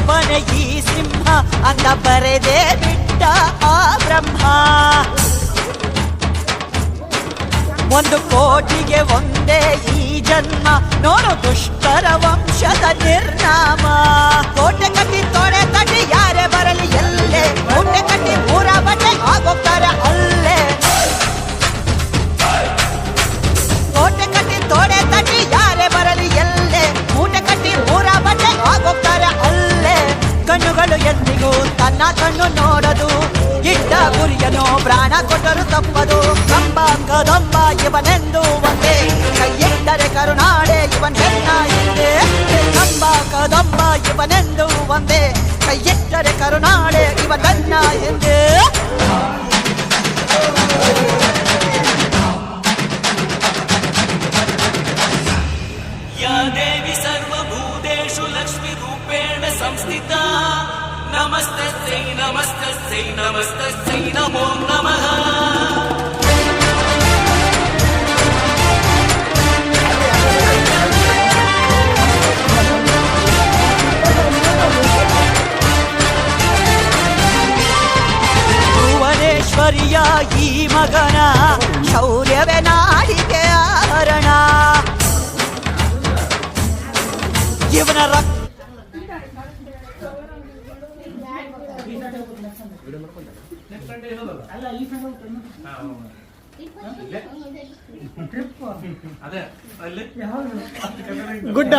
ಇವನೇ ಈ ಸಿಂಹ ಅಂತ ಬರೆದೇ ಬಿಟ್ಟ ಆ ಬ್ರಹ್ಮ. 1 ಕೋಟಿಗೆ ಒಂದೇ ಈ ಜನ್ಮ, ನೋಡು ದುಷ್ಟರ ವಂಶದ ನಿರ್ನಾಮ. ಕೋಟೆ ಕಟ್ಟಿ ತೊಡೆ ತಟ್ಟಿ ಯಾರೇ ಬರಲಿ ಎಲ್ಲೇ, ಕೋಟೆ ಕಟ್ಟಿ ಮೂರ ಬಟ್ಟೆ ಆಗೋಗ್ತಾರೆ ಅಲ್ಲೇ. ಕೋಟೆ ಕಟ್ಟಿ ತೊಡೆ ತಟ್ಟಿ ಯಾರೇ ಬರಲಿ ಎಲ್ಲೇ, ಮೂಟೆ ಕಟ್ಟಿ ಮೂರ ಬಟ್ಟೆ ಆಗೋಗ್ತಾರೆ ಅಲ್ಲೇ. ಕಣ್ಣುಗಳು ಎಂದಿಗೂ ತನ್ನ ಕಣ್ಣು ನೋಡದು, ಇಟ್ಟ ಗುರಿಯನು ಪ್ರಾಣ ಕೊಟ್ಟರು ತಪ್ಪದು. ಕಂಬ ಕದಂಬ ಇವನೆಂದು ಒಂದೇ, ಕೈಯಿಟ್ಟರೆ ಕರುನಾಡೆ ಇವನ್ ಹೆಣ್ಣ ಹಿಂದೆ. ಕಂಬ ಕದಂಬ ಇವನೆಂದು ಒಂದೇ, ಕೈಯಿಟ್ಟರೆ ಕರುನಾಡೆ ಇವನನ್ನ ಹಿಂದೆ. या देवी सर्वभूतेषु लक्ष्मीरूपेण संस्थिता, नमस्तस्यै नमस्तस्यै नमस्तस्यै नमो नमः. ಭುವನೇಶ್ವರಿಯ ಈ ಮಗನ ಶೌರ್ಯವೇ ನಾಡಿಗೆ ಆಭರಣ. ಇವನ ಗುಡ್ಡ